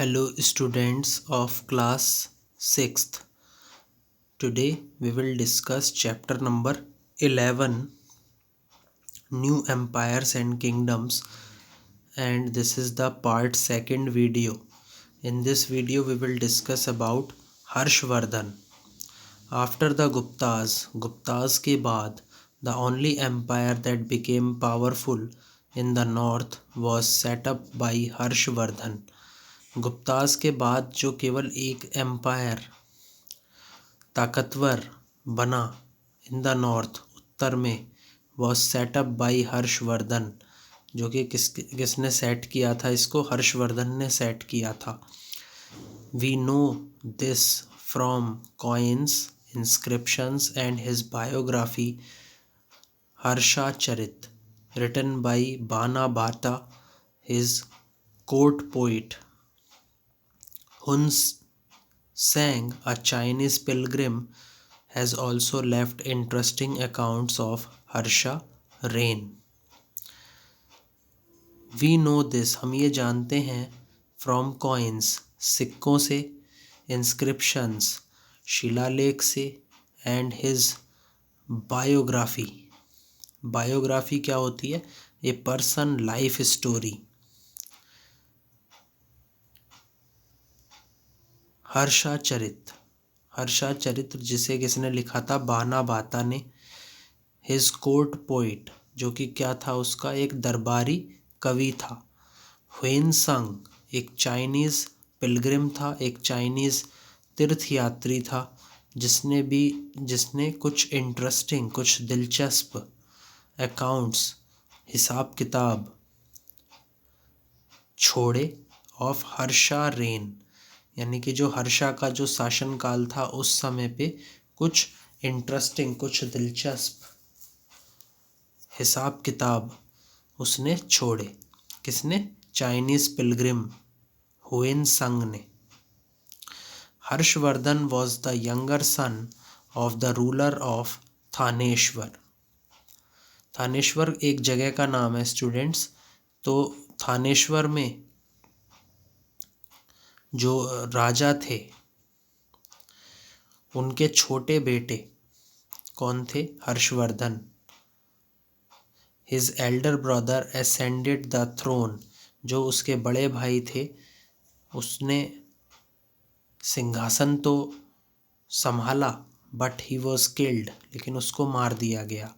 Hello students of class 6th. Today we will discuss chapter number 11, New Empires and Kingdoms, and this is the part second video. In this video we will discuss about Harshvardhan. After the Guptas के बाद the only empire that became powerful in the north was set up by Harshvardhan. Gupta's के बाद जो केवल एक empire ताकतवर बना in the north उत्तर में वॉज सेटअप बाई हर्षवर्धन, जो कि किसने सेट किया था? इसको हर्षवर्धन ने सेट किया था. We know this from coins, inscriptions and his biography Harshacharita written by Bana Bata, his court poet. Hun Sang, a Chinese pilgrim, has also left interesting accounts of Harsha reign. We know this, हम ये जानते हैं, from coins, सिक्कों से, inscriptions, शिलालेख से, and his biography. Biography क्या होती है? A person life story. Harshacharitra जिसे किसने लिखा था? बाना बाता ने. हिज कोर्ट पोइट, जो कि क्या था? उसका एक दरबारी कवि था. ह्वेनसंग, एक चाइनीज पिलग्रिम था, एक चाइनीज तीर्थयात्री था, जिसने कुछ इंटरेस्टिंग, कुछ दिलचस्प अकाउंट्स, हिसाब किताब छोड़े ऑफ हर्षा रेन, यानी कि जो हर्षा का जो शासनकाल था उस समय पे कुछ इंटरेस्टिंग, कुछ दिलचस्प हिसाब किताब उसने छोड़े. किसने? चाइनीज पिलग्रिम हुएनसंग ने. Harshvardhan was the younger son of the ruler of Thaneshwar. Thaneshwar एक जगह का नाम है स्टूडेंट्स. तो थानेश्वर में जो राजा थे उनके छोटे बेटे कौन थे? Harshvardhan. His elder brother ascended the throne, जो उसके बड़े भाई थे उसने सिंहासन तो संभाला, बट ही वॉज किल्ड, लेकिन उसको मार दिया गया.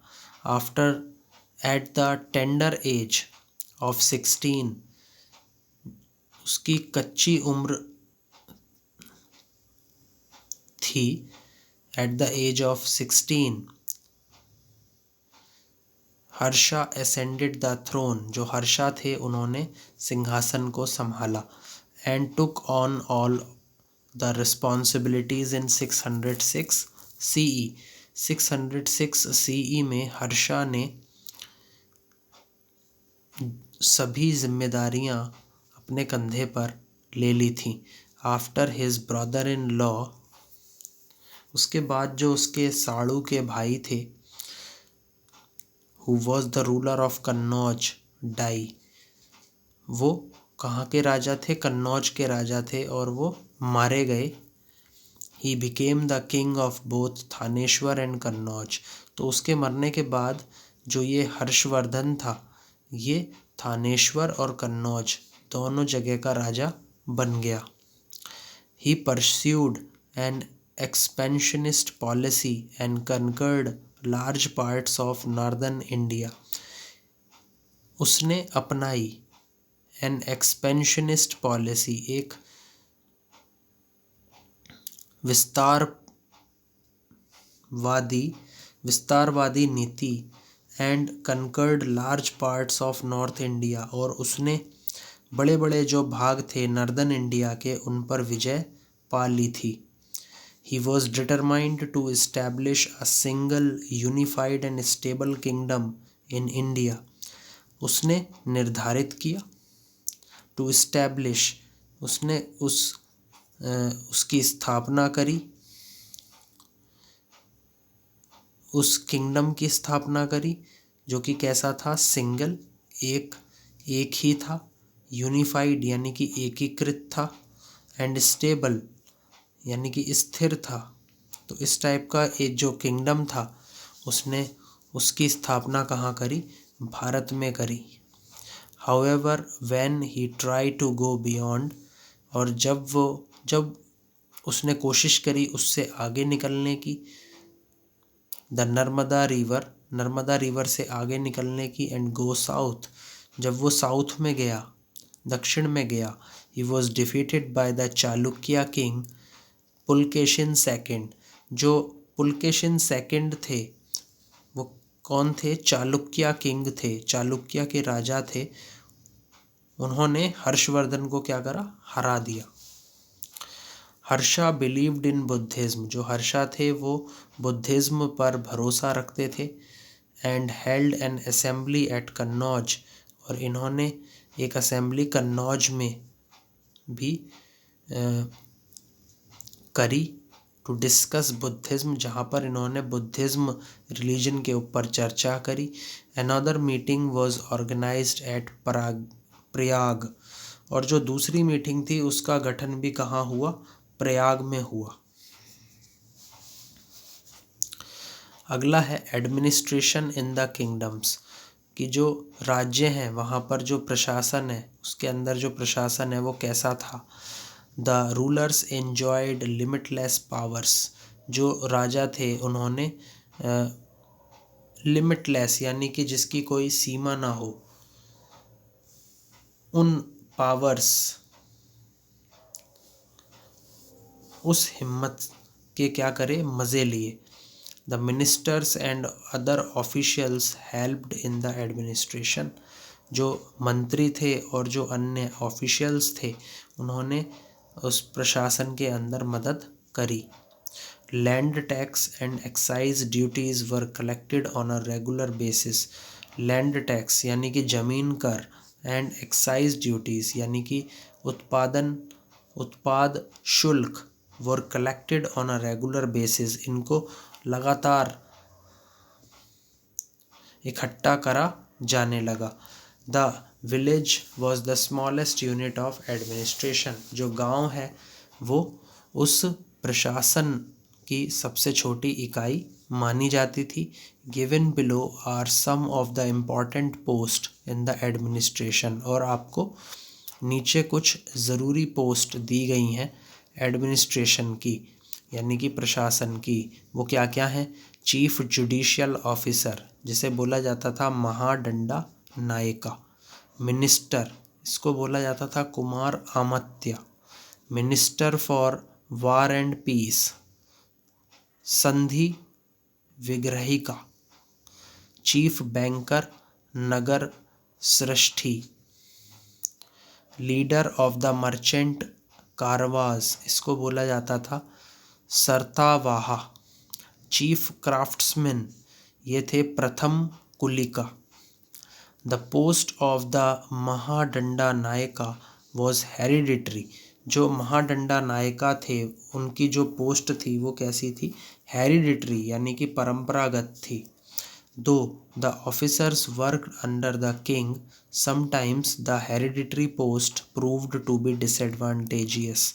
After at the tender age of 16, उसकी कच्ची उम्र थी. At the age of 16 Harsha ascended the throne, जो हर्षा थे उन्होंने सिंहासन को संभाला. And took on all the responsibilities in 606 CE. 606 CE में हर्षा ने सभी जिम्मेदारियां अपने कंधे पर ले ली थी. After his brother in law, उसके बाद जो उसके साड़ू के भाई थे, who was the ruler of Kannauj, died. वो कहाँ के राजा थे? कन्नौज के राजा थे और वो मारे गए. He became the king of both Thaneshwar and Kannauj. तो उसके मरने के बाद जो ये हर्षवर्धन था, ये थानेश्वर और कन्नौज दोनों जगह का राजा बन गया. He pursued an expansionist policy and conquered large parts of northern India. उसने अपनाई एन एक्सपेंशनिस्ट पॉलिसी, एक विस्तारवादी नीति, and conquered large parts of north India, और उसने बड़े बड़े जो भाग थे नॉर्दर्न इंडिया के उन पर विजय पा ली थी. He was determined to establish a single unified and stable kingdom in India. उसने निर्धारित किया, टू इस्टेब्लिश, उसने उसकी स्थापना करी, उस किंगडम की स्थापना करी जो कि कैसा था? सिंगल, एक ही था. यूनिफाइड यानी कि एकीकृत था. एंड स्टेबल यानी कि स्थिर था। तो इस टाइप का एक जो किंगडम था उसने उसकी स्थापना कहाँ करी? भारत में करी। However when he try to go beyond, और जब उसने कोशिश करी उससे आगे निकलने की, द नर्मदा रिवर से आगे निकलने की, एंड गो साउथ, जब वो साउथ में गया, दक्षिण में गया, he was defeated by the Chalukya king Pulakeshin second. जो पुलकेशिन सेकंड थे वो कौन थे? चालुक्य किंग थे, चालुक्य के राजा थे। उन्होंने हर्षवर्धन को क्या करा? हरा दिया। हर्षा बिलीव्ड इन बुद्धिज्म, जो हर्षा थे वो बुद्धिज्म पर भरोसा रखते थे। And held an assembly at Kannauj, और इन्होंने एक असेंबली कन्नौज में भी करी, टू डिस्कस बुद्धिज्म, जहाँ पर इन्होंने बुद्धिज्म रिलीजन के ऊपर चर्चा करी। Another meeting was organised at Prayag, और जो दूसरी मीटिंग थी उसका गठन भी कहाँ हुआ? प्रयाग में हुआ। अगला है एडमिनिस्ट्रेशन इन द किंगडम्स, कि जो राज्य हैं वहाँ पर जो प्रशासन है, उसके अंदर जो प्रशासन है वो कैसा था? The rulers enjoyed limitless powers, जो राजा थे उन्होंने लिमिटलेस यानी कि जिसकी कोई सीमा ना हो, उन पावर्स, उस हिम्मत के क्या करे? मज़े लिए। The ministers and other officials helped in the administration, जो मंत्री थे और जो अन्य ऑफिशियल्स थे उन्होंने उस प्रशासन के अंदर मदद करी। Land tax and excise duties were collected on a regular basis. Land tax यानी कि ज़मीन कर, एंड एक्साइज ड्यूटीज़ यानी कि उत्पाद शुल्क, वर collected on a regular basis, इनको लगातार इकट्ठा करा जाने लगा। The village was the smallest unit of administration, जो गांव है वो उस प्रशासन की सबसे छोटी इकाई मानी जाती थी। Given below are some of the important post in the administration, और आपको नीचे कुछ ज़रूरी पोस्ट दी गई हैं एडमिनिस्ट्रेशन की यानी कि प्रशासन की। वो क्या क्या हैं? चीफ जुडिशियल ऑफिसर, जिसे बोला जाता था महादंडा नायका। मिनिस्टर, इसको बोला जाता था Kumar Amatya. Minister for war and peace, Sandhi Vigrahika. Chief banker, Nagar Srishti. Leader of the merchant caravans, इसको बोला जाता था सरतावाहा। चीफ क्राफ्ट्समैन, ये थे Prathama Kulika. The post of the Mahadanda Nayaka was hereditary, जो महादंडा नायका थे उनकी जो पोस्ट थी वो कैसी थी? हेरिडिटरी यानी कि परंपरागत थी। Though the officers work under the king, sometimes the hereditary post proved to be disadvantageous.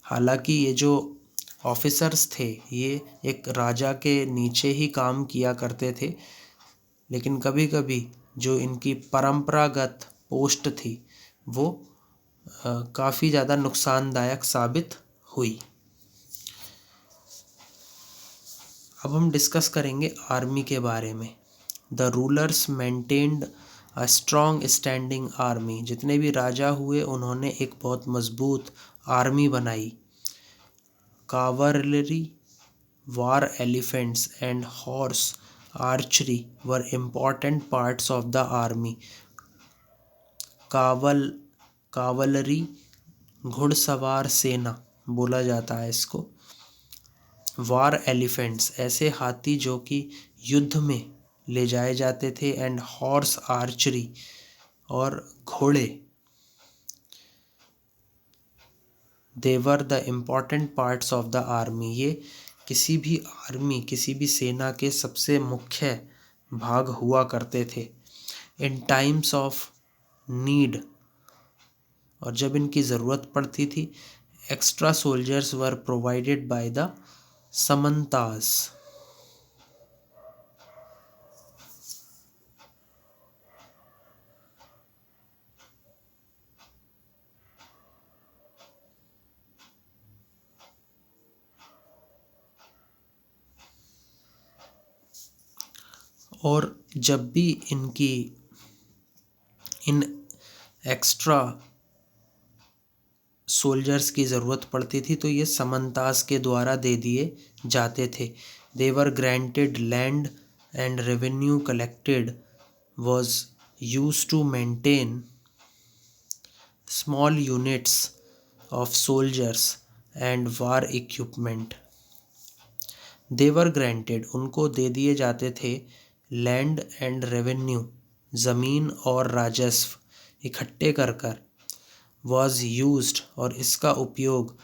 हालांकि ये जो ऑफिसर्स थे ये एक राजा के नीचे ही काम किया करते थे, लेकिन कभी कभी जो इनकी परंपरागत पोस्ट थी वो काफ़ी ज़्यादा नुकसानदायक साबित हुई। अब हम डिस्कस करेंगे आर्मी के बारे में। The rulers maintained a strong standing army, जितने भी राजा हुए उन्होंने एक बहुत मजबूत आर्मी बनाई। कावलरी, war elephants and horse archery were important parts of the army. कावलरी घुड़सवार सेना बोला जाता है इसको। वार एलिफेंट्स, ऐसे हाथी जो कि युद्ध में ले जाए जाते थे। एंड हॉर्स आर्चरी, और घोड़े। They were the important parts of the army, ये किसी भी आर्मी, किसी भी सेना के सबसे मुख्य भाग हुआ करते थे। इन टाइम्स ऑफ नीड, और जब इनकी ज़रूरत पड़ती थी, extra soldiers were provided by the Samantas. और जब भी इन एक्स्ट्रा सोल्जर्स की ज़रूरत पड़ती थी तो ये समंतास के द्वारा दे दिए जाते थे. They were granted land and revenue collected was used to maintain small units of soldiers and war equipment. They were granted उनको दे दिए जाते थे लैंड एंड रेवेन्यू ज़मीन और राजस्व इकट्ठे कर कर. वॉज यूज्ड और इसका उपयोग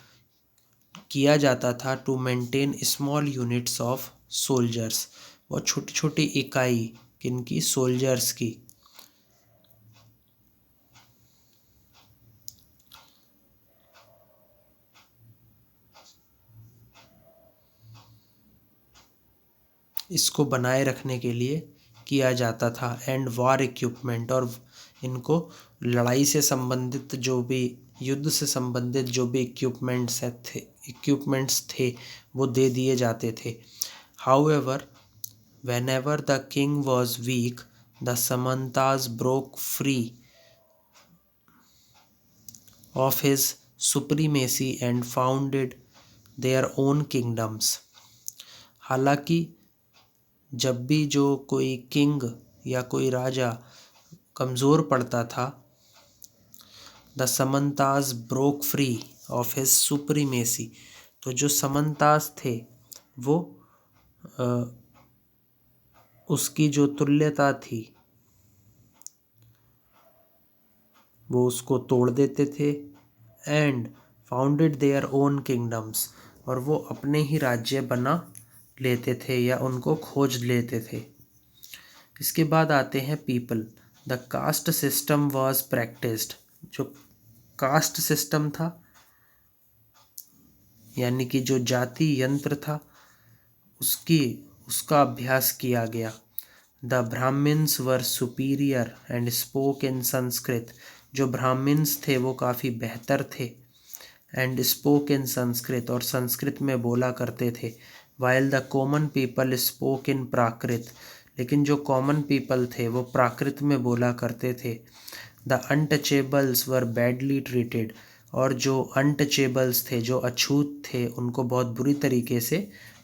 किया जाता था to maintain small units of soldiers. वो छोटी छोटी इकाई किनकी? सोल्जर्स की. इसको बनाए रखने के लिए किया जाता था. एंड वार इक्विपमेंट और इनको लड़ाई से संबंधित जो भी युद्ध से संबंधित जो भी इक्विपमेंट्स थे वो दे दिए जाते थे. However whenever the king was weak the Samantas broke free of his supremacy and founded their own kingdoms. हालांकि जब भी जो कोई किंग या कोई राजा कमज़ोर पड़ता था the Samantas broke free of his supremacy तो जो समंतास थे वो उसकी जो तुल्यता थी वो उसको तोड़ देते थे. And founded their own kingdoms और वो अपने ही राज्य बना लेते थे या उनको खोज लेते थे. इसके बाद आते हैं people. The caste system was practised. जो कास्ट सिस्टम था यानी कि जो जाति यंत्र था उसका अभ्यास किया गया. The Brahmans were superior and spoke in Sanskrit. जो ब्राह्मण्स थे वो काफ़ी बेहतर थे. एंड स्पोक इन संस्कृत और संस्कृत में बोला करते थे. While the common people spoke in Prakrit. लेकिन जो कॉमन पीपल थे वो प्राकृत में बोला करते थे. The untouchables were badly treated. और जो अनटचेबल्स थे जो अछूत थे उनको बहुत बुरी तरीके से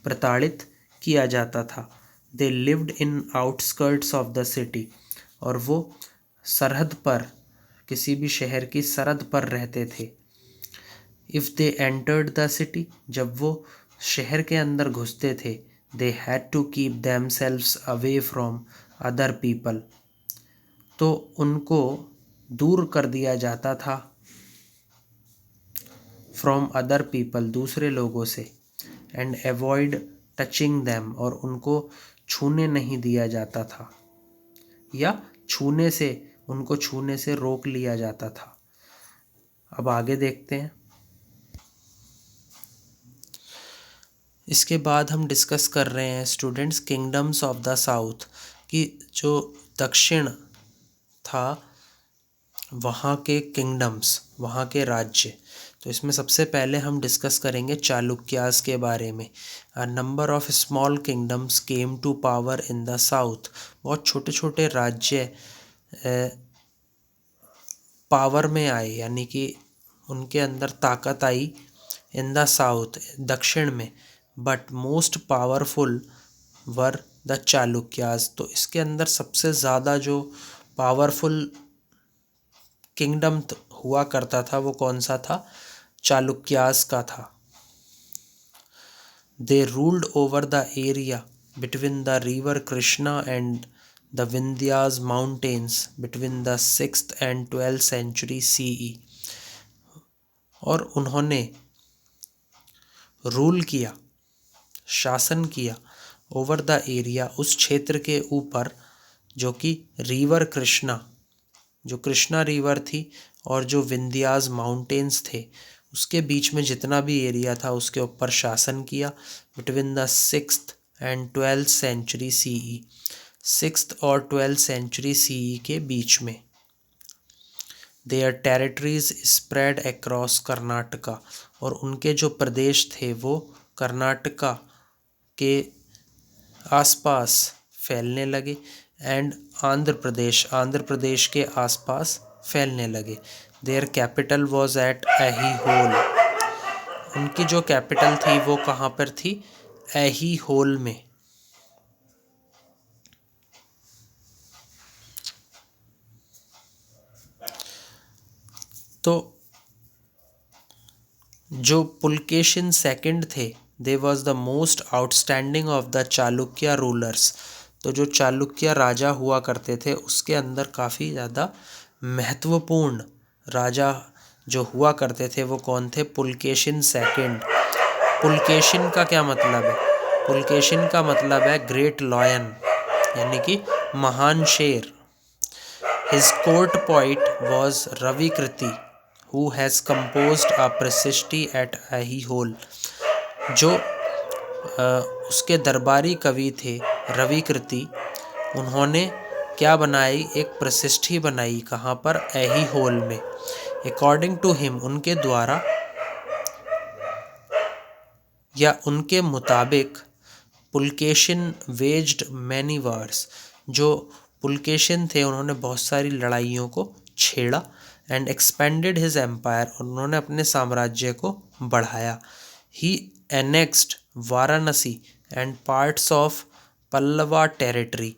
प्रताड़ित किया जाता था. They lived in outskirts of the city. और वो सरहद पर किसी भी शहर की सरहद पर रहते थे. If they entered the city जब वो शहर के अंदर घुसते थे they had to keep themselves away from other people. तो उनको दूर कर दिया जाता था फ्रॉम अदर पीपल दूसरे लोगों से. एंड अवॉइड टचिंग देम और उनको छूने नहीं दिया जाता था या उनको छूने से रोक लिया जाता था. अब आगे देखते हैं. इसके बाद हम डिस्कस कर रहे हैं students kingdoms of the south कि जो दक्षिण था वहाँ के किंगडम्स वहाँ के राज्य. तो इसमें सबसे पहले हम डिस्कस करेंगे चालुक्यास के बारे में. A number of small kingdoms came to power in the south. बहुत छोटे छोटे राज्य पावर में आए यानी कि उनके अंदर ताकत आई. इन द साउथ दक्षिण में. But most powerful were the Chalukyas. तो इसके अंदर सबसे ज़्यादा जो पावरफुल किंगडम हुआ करता था वो कौन सा था? चालुक्यास का था. दे ruled over the area between the river Krishna and the Vindhyas mountains between the 6th and 12th century CE. और उन्होंने रूल किया शासन किया ओवर द एरिया उस क्षेत्र के ऊपर जो कि रिवर कृष्णा जो कृष्णा रिवर थी और जो विंध्यास माउंटेन्स थे उसके बीच में जितना भी एरिया था उसके ऊपर शासन किया between the 6th and 12th century CE, 6th और 12th सेंचुरी सीई के बीच में। Their territories spread across Karnataka, और उनके जो प्रदेश थे वो कर्नाटका के आसपास फैलने लगे, एंड आंध्र प्रदेश के आसपास फैलने लगे। देयर कैपिटल वॉज एट एहीहोल, उनकी जो कैपिटल थी वो कहाँ पर थी? एहीहोल में। तो जो पुलकेशिन सेकंड थे, they was the most outstanding of the Chalukya rulers. तो जो चालुक्य राजा हुआ करते थे उसके अंदर काफ़ी ज़्यादा महत्वपूर्ण राजा जो हुआ करते थे वो कौन थे? पुलकेशिन सेकंड। पुलकेशिन का क्या मतलब है? पुलकेशिन का मतलब है ग्रेट लॉयन, यानी कि महान शेर। His court poet was Ravikriti, who has composed a Prasishti at Aihole. जो उसके दरबारी कवि थे रविकृति, उन्होंने क्या बनाई? एक प्रशिष्टि बनाई। कहाँ पर? एहीहोल में। अकॉर्डिंग टू हिम, उनके द्वारा या उनके मुताबिक, पुलकेशिन वेज्ड मैनी वार्स, जो पुलकेशिन थे उन्होंने बहुत सारी लड़ाइयों को छेड़ा, एंड एक्सपेंडेड हिज एम्पायर, और उन्होंने अपने साम्राज्य को बढ़ाया। He annexed Varanasi and parts of Pallava territory,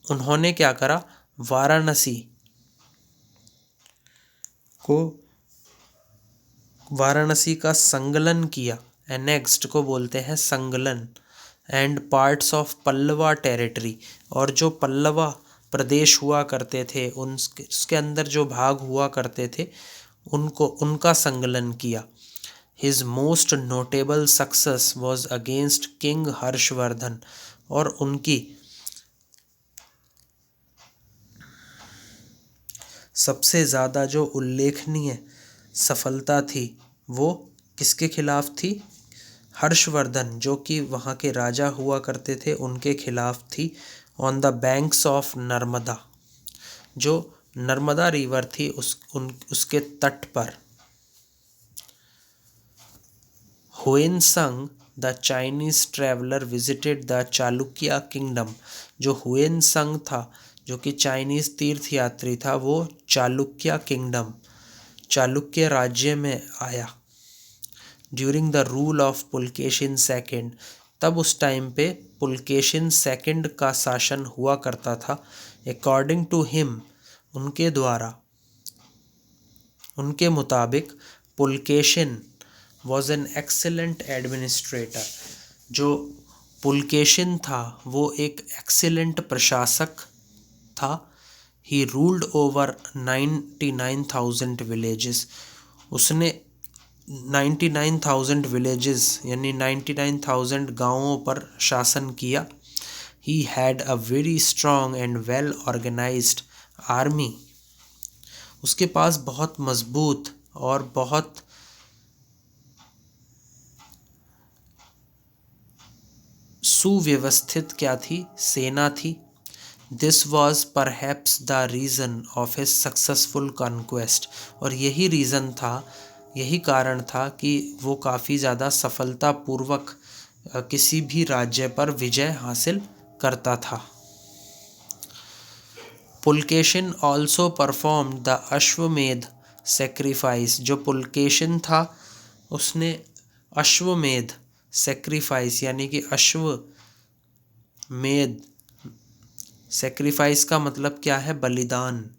उन्होंने क्या करा? वाराणसी का संकलन किया। एनेक्स्ड को बोलते हैं संकलन। And parts of Pallava territory, और जो पल्लवा प्रदेश हुआ करते थे उसके अंदर जो भाग हुआ करते थे उनका संकलन किया। His most notable success was against king Harshvardhan, और उनकी सबसे ज़्यादा जो उल्लेखनीय सफलता थी वो किसके खिलाफ थी? हर्षवर्धन, जो कि वहाँ के राजा हुआ करते थे, उनके खिलाफ थी। On the banks of Narmada, जो नर्मदा रिवर थी उसके तट पर। Hiuen Tsang the Chinese traveller visited the Chalukya kingdom, जो हुएनसंग था जो कि चाइनीज तीर्थयात्री था, वो चालुक्य किंगडम, चालुक्य राज्य में आया। During the rule of Pulakeshin second, तब उस टाइम पे पुलकेशिन सेकंड का शासन हुआ करता था। अकॉर्डिंग टू हिम, उनके द्वारा, उनके मुताबिक, Pulakeshin was an excellent administrator, जो पुलकेशिन था वो एक एक्सीलेंट प्रशासक था। ही रूल्ड ओवर 99,000 विलेजेस, उसने 99,000 विलेजेस यानी 99,000 गाँवों पर शासन किया। He had a very strong and well organised army, उसके पास बहुत मजबूत और बहुत सुव्यवस्थित क्या थी? सेना थी। This was perhaps the reason of his successful conquest, और यही रीज़न था, यही कारण था कि वो काफ़ी ज़्यादा सफलतापूर्वक किसी भी राज्य पर विजय हासिल करता था। पुलकेशिन ऑल्सो परफॉर्म द अश्वमेध सेक्रीफाइस, जो पुलकेशिन था उसने अश्वमेध सेक्रीफाइस यानी कि अश्वमेध, सेक्रीफाइस का मतलब क्या है? बलिदान।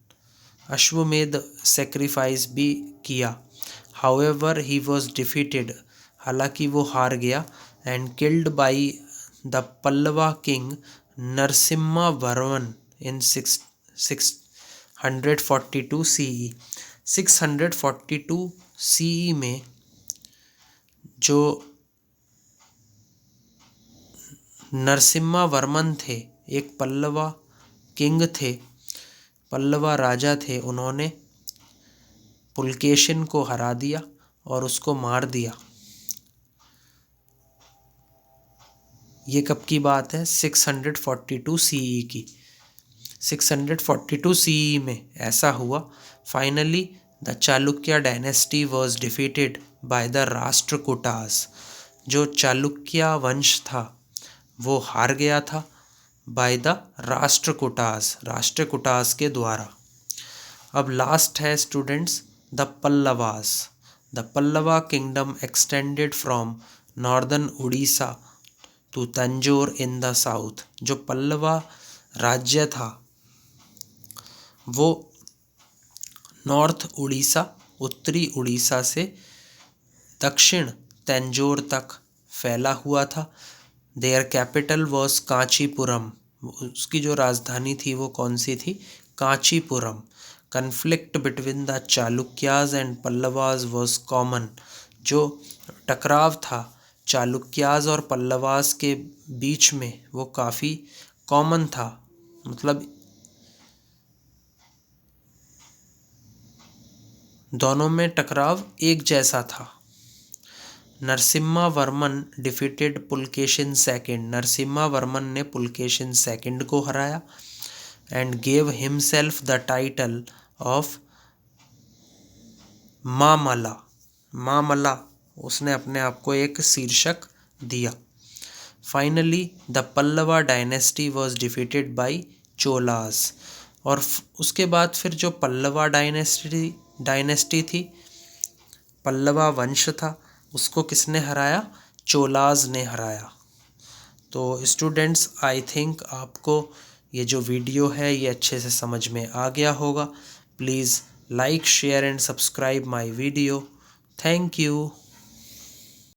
अश्वमेध सेक्रीफाइस भी किया। हाउएवर ही वॉज डिफीटेड, हालांकि वो हार गया। And killed by the Pallava king Narasimha Varman in 642 CE. 642 CE में जो नरसिम्हा वर्मन थे, एक पल्लवा किंग थे, पल्लवा राजा थे, उन्होंने पुलकेशिन को हरा दिया और उसको मार दिया। ये कब की बात है? 642 सीई की। 642 सीई में ऐसा हुआ। Finally the Chalukya dynasty was defeated by the Rashtrakutas. जो चालुक्य वंश था वो हार गया था बाय द राष्ट्रकूटास, राष्ट्रकूटास के द्वारा। अब लास्ट है students the Pallavas. The Pallava kingdom extended from northern Orissa to Tanjore in the south. जो पल्लवा राज्य था वो नॉर्थ उड़ीसा, उत्तरी उड़ीसा से दक्षिण तंजौर तक फैला हुआ था। Their capital was Kanchipuram. उसकी जो राजधानी थी वो कौन सी थी? Kanchipuram. Conflict between the Chalukyas and Pallavas was common. जो टकराव था चालुक्याज और पल्लवास के बीच में वो काफ़ी कॉमन था, मतलब दोनों में टकराव एक जैसा था। Narasimha Varman defeated Pulakeshin second. नरसिम्हा वर्मन ने पुलकेशिन सेकंड को हराया and gave himself the title of Mamalla. Mamalla, उसने अपने आप को एक शीर्षक दिया। Finally the Pallava dynasty was defeated by Cholas. और उसके बाद फिर जो पल्लवा डायनेस्टी थी, पल्लवा वंश था, उसको किसने हराया? चोलाज ने हराया। तो स्टूडेंट्स, आई थिंक आपको ये जो वीडियो है ये अच्छे से समझ में आ गया होगा। Please like, share and subscribe my video. Thank you.